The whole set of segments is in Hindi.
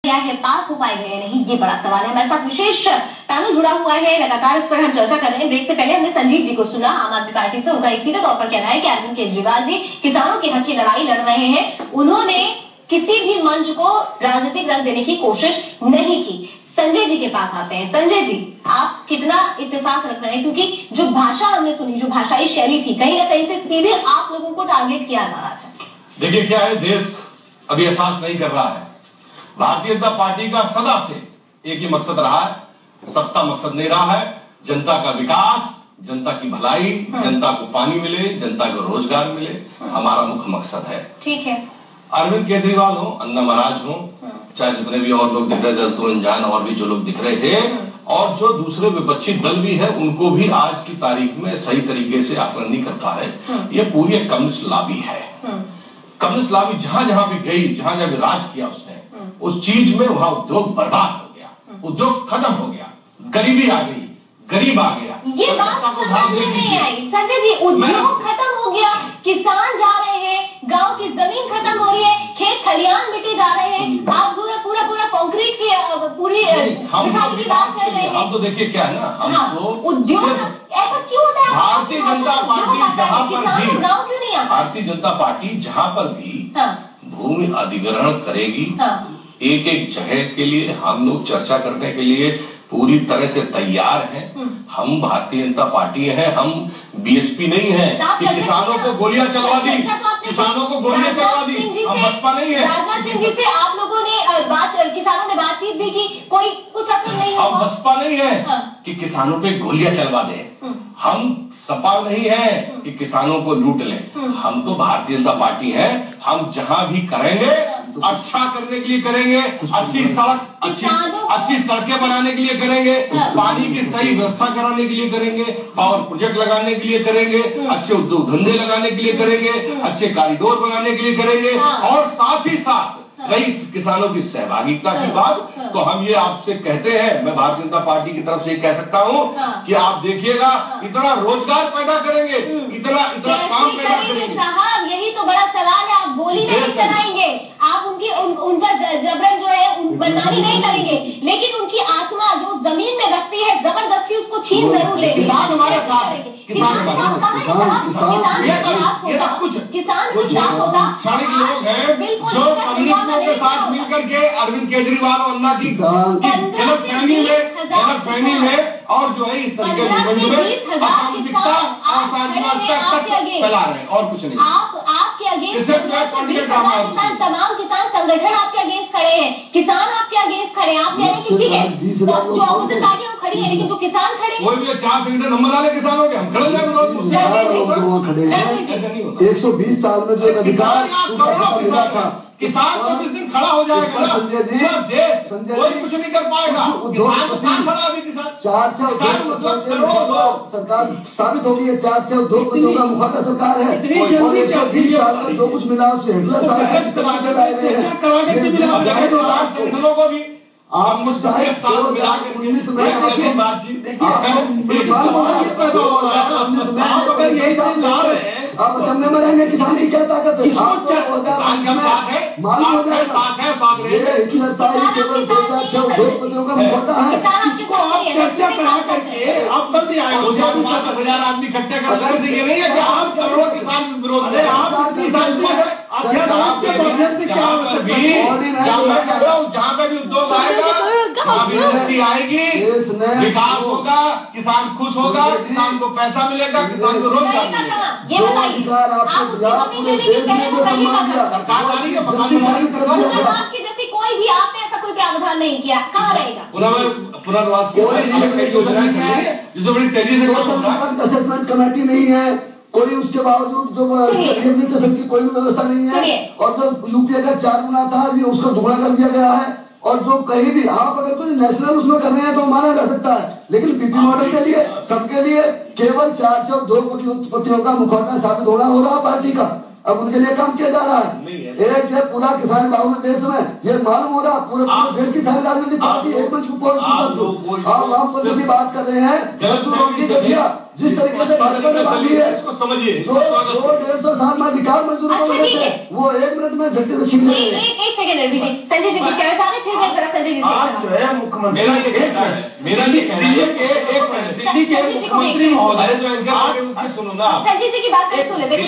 है, पास हो पाएंगे या नहीं, ये बड़ा सवाल है। हमारे साथ विशेष पैनल जुड़ा हुआ है, लगातार इस पर हम चर्चा कर रहे हैं। ब्रेक से पहले हमने संजीव जी को सुना, आम आदमी पार्टी से। उनका सीधे तौर पर कहना है कि अरविंद केजरीवाल जी किसानों के हक की लड़ाई लड़ रहे हैं, उन्होंने किसी भी मंच को राजनीतिक रंग देने की कोशिश नहीं की। संजय जी के पास आते हैं। संजय जी, आप कितना इत्तेफाक रख रहे हैं, क्योंकि जो भाषा हमने सुनी, जो भाषाई शैली थी, कहीं ना कहीं से सीधे आप लोगों को टारगेट किया जा रहा था। देखिए क्या है, देश अभी एहसास नहीं कर रहा है। भारतीय जनता पार्टी का सदा से एक ही मकसद रहा है, सत्ता मकसद नहीं रहा है। जनता का विकास, जनता की भलाई, जनता को पानी मिले, जनता को रोजगार मिले, हमारा मुख्य मकसद है। ठीक है। अरविंद केजरीवाल हो, अन्ना महाराज हो, चाहे जितने भी और लोग दिख रहे थे, तो अनजान और भी जो लोग दिख रहे थे, और जो दूसरे विपक्षी दल भी है, उनको भी आज की तारीख में सही तरीके से आकलन नहीं कर पा रहे। ये पूरी एक कम्युनिस्ट लॉबी है। कम्युनिस्ट लॉबी जहां जहां भी गई, जहां जहां भी राज किया उसने, उस चीज में वहां उद्योग बर्बाद हो गया, उद्योग खत्म हो गया, गरीबी आ गई, गरीब आ गया। ये बात समझ में नहीं आई संजय जी। उद्योग खत्म हो गया, किसान जा रहे हैं, गांव की जमीन खत्म हो रही है, खेत खलियान मिटे जा रहे हैं, आप पूरा कंक्रीट की पूरी बिछाने की बात कर रहे हैं। हम तो देखिए क्या है ना, हम तो उद्योग ऐसा क्यों होता है? भारतीय जनता पार्टी जहां पर भी, गाँव क्यों नहीं आता? भारतीय जनता पार्टी जहां पर भी भूमि अधिग्रहण करेगी, एक एक जगह के लिए हम लोग चर्चा करने के लिए पूरी तरह से तैयार हैं। हम भारतीय जनता पार्टी है, हम बीएसपी नहीं है कि किसानों को गोलियां चलवा दी, किसानों को गोलियां चलवा दी। हम बसपा नहीं है। राजनाथ सिंह जी से आप लोगों ने किसानों ने बातचीत भी की, कोई कुछ असर नहीं हुआ। हम बसपा नहीं है कि किसानों पे गोलियां चलवा दें। हम सपा नहीं है कि किसानों को लूट लें। हम तो भारतीय जनता पार्टी है। हम जहां भी करेंगे, अच्छा करने के लिए करेंगे, अच्छी सड़क, अच्छी सड़कें बनाने के लिए करेंगे, पानी की सही व्यवस्था कराने के लिए करेंगे, पावर प्रोजेक्ट लगाने के लिए करेंगे, अच्छे उद्योग धंधे लगाने के लिए करेंगे, अच्छे कॉरिडोर बनाने के लिए करेंगे, और साथ ही साथ रही किसानों की सहभागिता की बात, तो हम ये आपसे कहते हैं, मैं भारतीय जनता पार्टी की तरफ से कह सकता हूँ कि आप देखिएगा, इतना रोजगार पैदा करेंगे, इतना काम पैदा करेंगे। साहब, यही तो बड़ा सवाल है। आप गोली नहीं चलाएंगे, आप उन पर जबरन जो है बदनामी नहीं करेंगे, लेकिन उनकी आत्मा जो जमीन में बसती है, जबरदस्ती उसको छीन जरूर लेंगे। किसान हमारे साथ है, किसान कुछ क्षणिक लोग हैं जो कम्युनिस्टों के साथ मिलकर के अरविंद केजरीवाल और अन्ना की गलतफहमी में और जो है इस तरीके में असामाजिकता फैला रहे हैं, और कुछ नहीं। आपके अगेंस्ट तमाम किसान संगठन आपके अगेंस्ट खड़े हैं, किसान आपके अगेंस्ट खड़े हैं। आप कह रहे हैं कि ठीक है, जो अपोजिट पार्टियां खड़ी है, लेकिन जो किसान खड़े, कोई भी 4 संगठन नंबर वाले किसानों के, हम खड़े जाए खड़े हैं। 120 साल में जो अधिकार था, किसान तो जिस दिन खड़ा हो जाएगा ना, पूरा देश कोई कुछ नहीं कर पाएगा। किसान तो कहाँ खड़ा अभी? किसान 4 मतलब करोड़ों लोग, सरकार साबित होगी है, 4 उद्योगपतियों का मुखौटा सरकार है, और 120 साल में जो कुछ मिला उसे हिटलर साहब से लाए गए हैं। किसान संगठनों को भी आप मुस्तैद साथ मिला के ऐसी बातचीत आप जमने में रहेंगे, किसान की क्या ताकत है? मालूम है, साथ है हिटलर साहब केवल 2006 उद्योगपतियों का मुखौटा है। चर्चा करा करके आप कल भी आए, 10,000 आदमी इकट्ठे करने से ये नहीं है कि आप करोड़ों किसान विरोध में, आप किसान खुश है। जहाँ पे भी उद्योग आएगा, जहाँ भी इंडस्ट्री आएगी, विकास होगा, किसान खुश होगा, किसान को पैसा मिलेगा, किसान को रोजगार मिलेगा। ये बताइए, आप सरकार आ रही है, जैसे कोई भी आपने ऐसा कोई प्रावधान नहीं किया, कहाँ रहेगा? पुनर्वास की योजना है जिसमें बड़ी तेजी से असेसमेंट कमेटी नहीं है, कोई उसके बावजूद जो रिहेबिलिटेशन की कोई व्यवस्था नहीं है, और जो यूपीए का 4 गुना था, ये उसका दुगना कर दिया गया है। और जो कहीं भी आप अगर कोई नेशनल उसमें कर रहे हैं तो माना जा सकता है, लेकिन पीपी मॉडल के लिए, सबके लिए केवल 4 उद्योगपतियों का मुखौटा साबित होना हो रहा पार्टी का। अब उनके लिए काम किया जा रहा है। एक ये पूरा किसान बाहुल्य देश में ये मालूम हो रहा, पूरे देश की सारी राजनीतिक पार्टी एक मंच पर की बात कर रहे हैं। मजदूरों की जगह जिस तरीके से इसको समझिए, 150 साल में अधिकार मजदूरों को मिले थे, वो 1 मिनट में झटके से छीन लेंगे। एक सेकंड संजय जी कुछ कहना चाह रहे हैं, फिर जी से आप जो है मुख्यमंत्री, मेरा ये कहना है दिल्ली के मुख्यमंत्री महोदय, सुनो ना, संजीव जी की बात करें, सुन लेते हैं,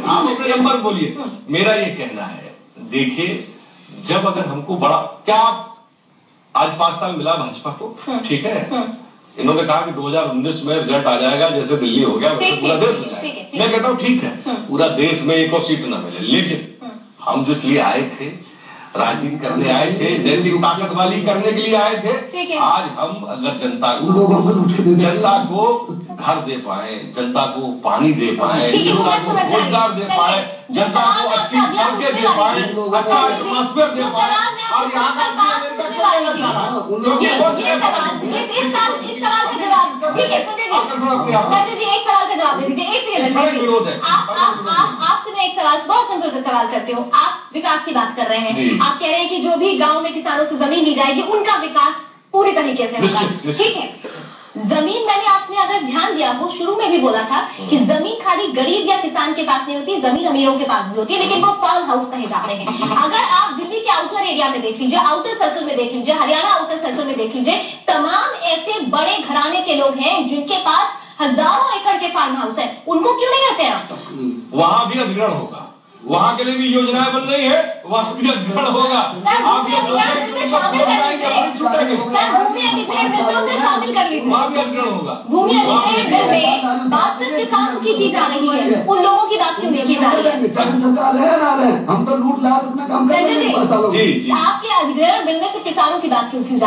आप अपने नंबर बोलिए। मेरा ये कहना है, देखिए, जब अगर हमको बड़ा, क्या आज 5 साल मिला भाजपा को, ठीक है, इन्होंने कहा कि 2019 में रिजल्ट आ जाएगा, जैसे दिल्ली हो गया वैसे पूरा देश हो जाएगा। मैं कहता हूँ ठीक है, पूरा देश में एक और सीट ना मिले, लेकिन हम जो इसलिए आए थे, राजनीति करने आए थे, नैतिक ताकत वाली करने के लिए आए थे। आज हम अगर जनता को घर दे पाए, जनता को पानी दे पाए, जनता को रोजगार दे पाए, जनता को अच्छी सड़कें दे पाए, अच्छा एटमॉस्फेयर दे पाए, और यहाँ का आपसे मैं एक सवाल, बहुत सिंपल से सवाल करती हूँ। आप विकास की बात कर रहे हैं, आप कह रहे हैं कि जो भी गांव में किसानों से जमीन ली जाएगी उनका विकास पूरी तरीके से होगा, ठीक है। जमीन, मैंने आपने अगर ध्यान दिया हो, शुरू में भी बोला था कि जमीन खाली गरीब या किसान के पास नहीं होती, जमीन अमीरों के पास भी होती है, लेकिन वो फार्म हाउस कहे जाते हैं। अगर आप दिल्ली के आउटर एरिया में देख लीजिए, आउटर सर्कल में देख लीजिए, हरियाणा आउटर सर्कल में देख लीजिए, तमाम ऐसे बड़े घराने के लोग हैं जिनके पास हजारों एकड़ के फार्म हाउस है, उनको क्यों नहीं रहते हैं आप? वहां भी अधिग्रहण होगा, वहां के लिए भी योजनाएं बन रही है, वहां भी अधिग्रहण होगा। आप ये सोचें कि शामिल कर लीजिए, वहां भी अधिग्रहण होगा। भूमि अधिग्रहण बिल में बात सिर्फ किसानों की जा रही है, उन लोगों की बात क्यों नहीं की जा रही है? सरकार है ना है, हम तो लूट लाट अपना काम कर रहे हैं। आपके अधिग्रहण बिल में से किसानों की बात क्यों की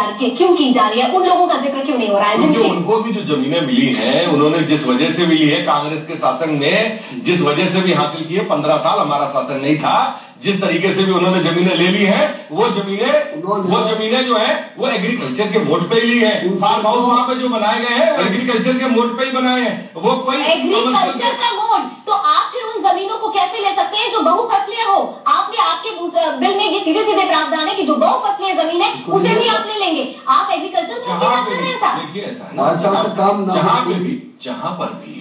जा रही है? उन लोगों का जिक्र क्यों नहीं हो रहा है? क्योंकि उनको भी जो जमीनें मिली हैं, उन्होंने जिस वजह से मिली है, कांग्रेस के शासन में जिस वजह से भी हासिल की है, 15 साल हमारा शासन नहीं था, जिस तरीके से भी उन्होंने जमीनें ले ली हैं, वो जमीनें जो है वो एग्रीकल्चर के मोड पे ही ली है। फार्म हाउस वहाँ पे जो बनाए गए हैं एग्रीकल्चर के मोड पे ही बनाए हैं, वो कोई एग्रीकल्चर का मोड। तो आप फिर उन जमीनों को कैसे ले सकते हैं जो बहुफसलीय हो? आपके बिल में ये सीधे सीधे प्रावधान है कि जो बहुफसलीय जमीन है उसे भी आप ले लेंगे। आप एग्रीकल्चर की बात कर रहे हैं साहब? देखिए ऐसा है ना, जहाँ पर भी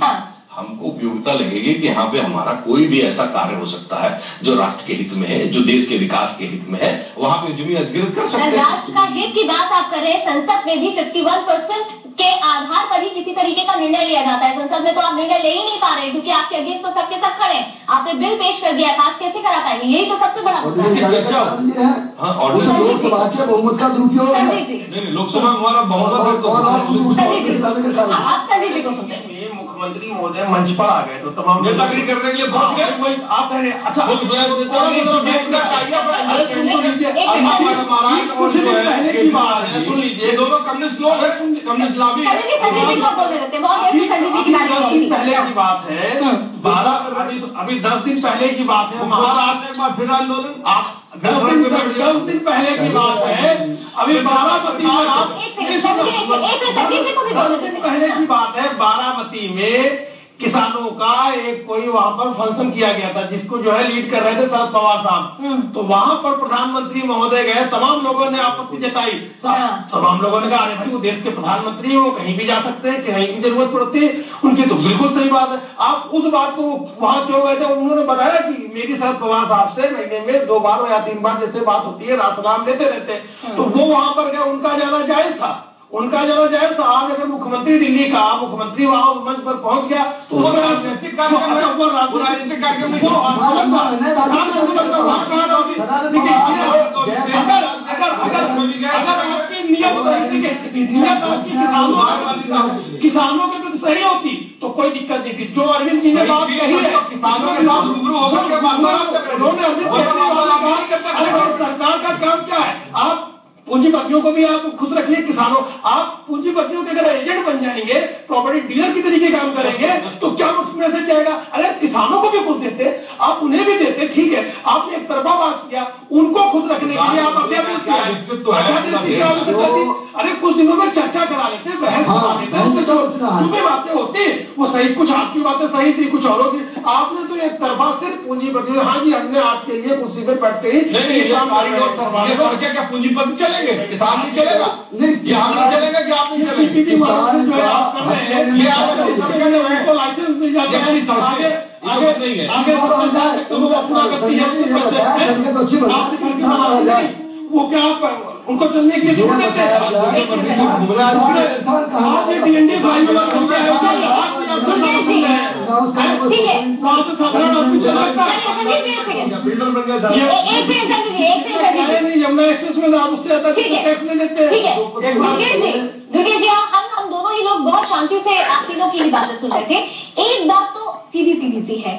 हमको उपयोगिता लगेगी कि यहाँ पे हमारा कोई भी ऐसा कार्य हो सकता है जो राष्ट्र के हित में है, जो देश के विकास के हित में है, वहाँ पे जमीन अधिग्रहित कर सकते हैं। राष्ट्र का हित की बात आप कर रहे हैं, संसद में भी 51% के आधार पर ही किसी तरीके का निर्णय लिया जाता है। संसद में तो आप निर्णय ले ही नहीं पा रहे, क्योंकि आपके अगेंस्ट तो सबके सब खड़े हैं। आपने बिल पेश कर दिया, पास कैसे करा पाएंगे? यही तो सबसे बड़ा मुद्दा है। बहुमत का दुरुपयोग है। लोकसभा हमारा बहुमत, आप संजीव जी को सुनते हैं। मुख्यमंत्री महोदय मंच पर आ गए तो तमाम नेतागिरी करने के लिए पहुंच गए। आप कह रहे हैं अच्छा, कुछ दिन पहले की बात है, सुन लीजिए, दोनों कम्युनिस्ट लोग हैं, कम्युनिस्ट लॉबी। संजीव जी को बोल देते हैं, बहुत ऐसे संजीव जी की बात 10 दिन पहले की बात है, 12 अभी 10 दिन पहले की बात है, महाराष्ट्र एक बार फिर आंदोलन, 10 दिन पहले की बात है, अभी बारामती में आप पहले की बात है, बारामती में किसानों का एक कोई वहां पर फंक्शन किया गया था, जिसको जो है लीड कर रहे थे शरद पवार साहब। तो वहां पर प्रधानमंत्री महोदय गए, तमाम लोगों ने आपत्ति जताई, तमाम लोगों ने कहा अरे भाई वो देश के प्रधानमंत्री हो, कहीं भी जा सकते हैं, कहीं भी जरूरत पड़ती है उनकी, तो बिल्कुल सही बात है। आप उस बात को वहां क्यों गए थे? उन्होंने बताया कि मेरी शरद पवार साहब से महीने में 2 बार या 3 बार जैसे बात होती है, राशनाम लेते रहते, तो वो वहां पर गए, उनका जाना जायज था, उनका जाना जायज था। आज अगर मुख्यमंत्री दिल्ली का मुख्यमंत्री वहां उस मंच पर पहुंच गया, राजनीतिक कार्यक्रम किसानों के प्रति सही होती तो कोई दिक्कत नहीं थी। जो अरविंद जी ने बात कही है, किसानों के साथ रूबरू होकर उन्होंने सरकार का काम क्या है? आप पूंजीपतियों को भी आप खुश रखिए, किसानों, आप पूंजीपतियों के अगर एजेंट बन जाएंगे, प्रॉपर्टी डीलर की तरीके काम करेंगे, तो क्या मैसेज जाएगा? अरे किसानों को भी खुश देते, आप उन्हें भी देते, ठीक है, आपने एक तरफा बात किया, उनको खुश रखने के लिए आप अध्यादेश किया। अरे कुछ दिनों में चर्चा करा लेते, बहस करा लेते, जो भी बातें होती वो सही, कुछ आपकी बातें सही थी, कुछ औरों की। आपने तो एक तरफा सिर्फ पूंजीपति, हाँ जी हमने आपके लिए कुर्सी पे बैठते ही सड़कें क्या पूंजीपति चलेंगे, किसान नहीं चलेगा, नहीं हम नहीं चलेगा कि आप नहीं चलेंगे। लाइसेंस मिल जाता है, वो क्या उनको चलने के लिए छोड़ देते हैं? आज ये डीएनडी फाइल में ठीक है, साधारण आदमी चल सकता है। यमुना एक्सप्रेस में उससे ज्यादा टैक्स ले लेते हैं। ठीक है दुर्गेश जी, हम दोनों ही लोग बहुत शांति से आप तीनों की बातें सुन रहे थे। एक बात तो सीधी सी है,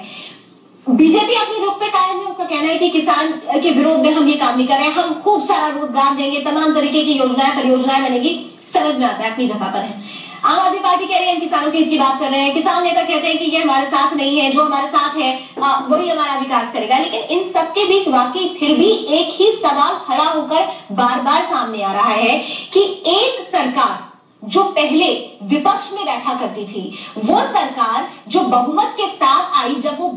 बीजेपी अपनी रुख पे कायम है। उसका कहना है कि किसान के विरोध में हम ये काम नहीं कर रहे हैं, हम खूब सारा रोजगार देंगे, तमाम तरीके की योजनाएं परियोजनाएं बनेगी। समझ में आता है, अपनी जगह पर है। आम आदमी पार्टी कह रही है हम किसानों के हित की बात कर रहे हैं, किसान नेता कहते हैं कि ये हमारे साथ नहीं है, जो हमारे साथ है वही हमारा विकास करेगा। लेकिन इन सबके बीच वाकई फिर भी एक ही सवाल खड़ा होकर बार बार सामने आ रहा है कि एक सरकार जो पहले विपक्ष में बैठा करती थी, वो सरकार जो बहुमत के साथ आई, जब वो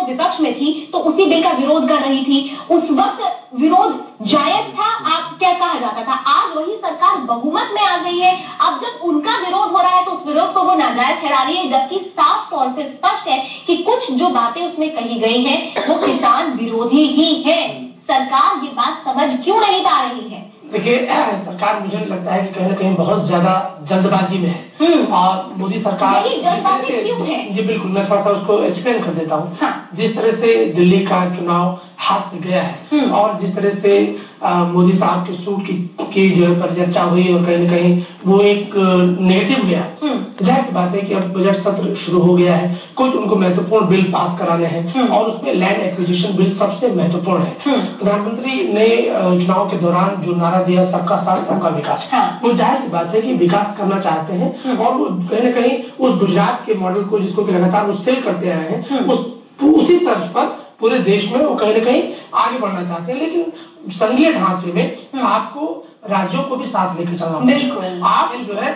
विपक्ष में थी तो उसी बिल का विरोध कर रही थी। उस वक्त विरोध जायज था, आप क्या कहा जाता था। आज वही सरकार बहुमत में आ गई है, अब जब उनका विरोध हो रहा है तो उस विरोध को वो नाजायज ठहरा रही है, जबकि साफ तौर से स्पष्ट है कि कुछ जो बातें उसमें कही गई हैं वो किसान विरोधी ही है। सरकार ये बात समझ क्यों नहीं पा रही है? देखिए, सरकार मुझे लगता है कि कहीं ना कहीं बहुत ज्यादा जल्दबाजी में है और मोदी सरकार जल्दबाजी क्यों है? जी बिल्कुल, मैं थोड़ा सा उसको एक्सप्लेन कर देता हूँ। हाँ। जिस तरह से दिल्ली का चुनाव हाथ से गया है और जिस तरह से मोदी साहब के सूट की जो है परिचर्चा हुई और कहीं ना कहीं वो एक नेगेटिव गया, जाहिर सी बात है कि अब बजट सत्र शुरू हो गया है, कुछ उनको महत्वपूर्ण बिल पास कराने हैं और उसमें लैंड एक्विजिशन बिल सबसे महत्वपूर्ण है। प्रधानमंत्री ने चुनाव के दौरान जो नारा दिया सबका साथ सबका विकास, वो जाहिर सी बात है कि विकास करना चाहते हैं और वो कहीं ना कहीं उस गुजरात के मॉडल को जिसको लगातार वो सेल करते आए हैं उसी तर्ज पर पूरे देश में वो कहीं ना कहीं आगे बढ़ना चाहते हैं। लेकिन संघीय ढांचे में आपको राज्यों को भी साथ लेकर चलना बिल्कुल। आप जो है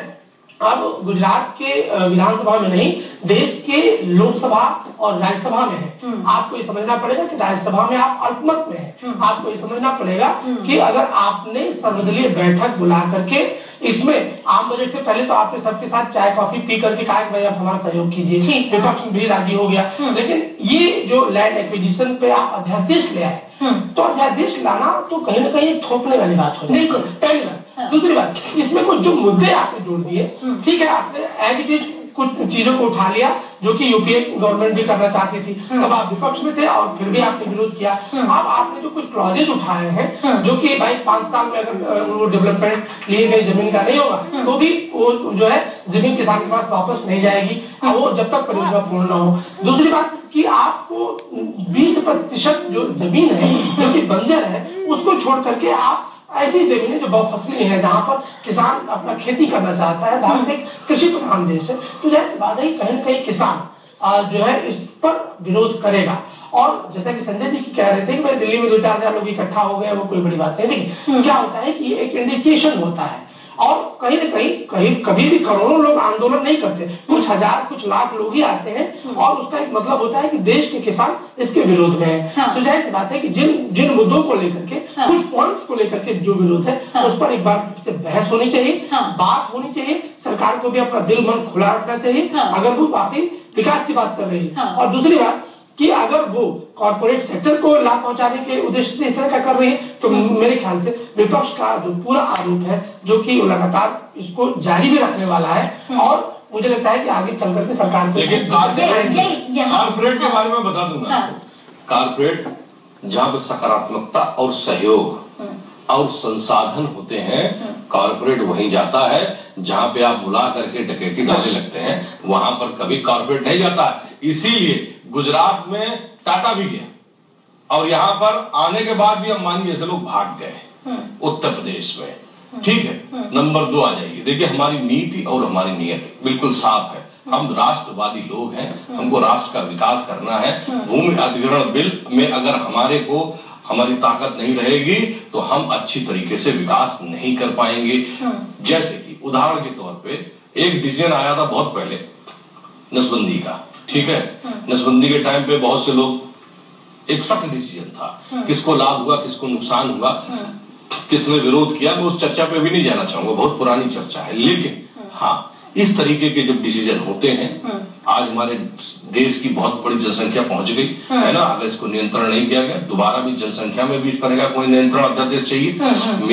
अब गुजरात के विधानसभा में नहीं, देश के लोकसभा और राज्यसभा में है। आपको ये समझना पड़ेगा कि राज्यसभा में आप अल्पमत में हैं। आपको ये समझना पड़ेगा कि अगर आपने सर्वदलीय बैठक बुला करके इसमें आम बजट से पहले तो आपने सबके साथ चाय कॉफी पी करके कहा कि भाई आप हमारा सहयोग कीजिए, विपक्ष भी राजी हो गया। लेकिन ये जो लैंड एक्विजिशन पे आप अध्यादेश ले आए तो अध्यादेश लाना तो कहीं ना कहीं थोपने वाली बात हो जाएगी, पहली बात। दूसरी बात, इसमें कुछ जो मुद्दे आपने जोड़ दिए, ठीक है, आपने एज कुछ चीजों को उठा लिया जो कि यूपीए गवर्नमेंट भी करना चाहती थी, तब आप विपक्ष में थे और फिर भी आपने विरोध किया। अब आपने जो कुछ क्लॉजेज उठाए हैं जो कि भाई 5 साल में अगर वो डेवलपमेंट लिए गई जमीन का नहीं होगा तो भी वो जो है जमीन किसान के पास वापस नहीं जाएगी और वो जब तक परियोजना पूर्ण न हो। दूसरी बात कि आपको 20% जो जमीन है जो कि बंजर है उसको छोड़ करके आप ऐसी जमीनें जो बहुफसली है जहां पर किसान अपना खेती करना चाहता है, भारत एक कृषि प्रधान देश है, तो जाहिर बात है कहीं न कहीं किसान जो है इस पर विरोध करेगा। और जैसा कि संजय जी की कह रहे थे कि भाई दिल्ली में 2-4 हजार लोग इकट्ठा हो गए, वो कोई बड़ी बात नहीं। देखिए क्या होता है कि एक इंडिकेशन होता है और कहीं न कहीं कभी भी करोड़ों लोग आंदोलन नहीं करते, कुछ हजार कुछ लाख लोग ही आते हैं और उसका एक मतलब होता है कि देश के किसान इसके विरोध में है। तो जाहिर सी बात है कि जिन मुद्दों को लेकर के कुछ पॉइंट्स को लेकर के जो विरोध है उस पर एक बार से बहस होनी चाहिए, बात होनी चाहिए, सरकार को भी अपना दिल मन खुला रखना चाहिए अगर वो वाकई विकास की बात कर रही है। और दूसरी बात कि अगर वो कॉर्पोरेट सेक्टर को लाभ पहुंचाने के उद्देश्य से इस तरह का कर रही है तो मेरे ख्याल से विपक्ष का जो पूरा आरोप है जो कि लगातार इसको जारी भी रखने वाला है और मुझे लगता है कि आगे चल करके सरकार को। लेकिन कॉर्पोरेट के बारे में बता दूंगा, कॉर्पोरेट जहां पर सकारात्मकता और सहयोग और संसाधन होते हैं, कॉर्पोरेट वहीं जाता है जहां पे आप बुला करके डकैती डालने लगते हैं, वहां पर कभी कॉर्पोरेट नहीं जाता। इसीलिए गुजरात में टाटा भी गया और यहां पर आने के बाद भी अंबानी जैसे लोग भाग गए उत्तर प्रदेश में। ठीक है, नंबर 2 आ जाइए। देखिए हमारी नीति और हमारी नियति बिल्कुल साफ है, हम राष्ट्रवादी लोग हैं, हमको राष्ट्र का विकास करना है। भूमि अधिग्रहण बिल में अगर हमारी ताकत नहीं रहेगी तो हम अच्छी तरीके से विकास नहीं कर पाएंगे। जैसे कि उदाहरण के तौर पे एक डिसीजन आया था बहुत पहले नसबंदी का, ठीक है, नसबंदी के टाइम पे बहुत से लोग, एक सख्त डिसीजन था, किसको लाभ हुआ किसको नुकसान हुआ, किसने विरोध किया, मैं उस चर्चा पे भी नहीं जाना चाहूंगा, बहुत पुरानी चर्चा है। लेकिन हाँ, इस तरीके के जब डिसीजन होते हैं आज हमारे देश की बहुत बड़ी जनसंख्या पहुंच गई है ना। अगर इसको नियंत्रण नहीं किया गया, दोबारा भी जनसंख्या में भी इस तरह का कोई नियंत्रण अध्यादेश चाहिए। मेरा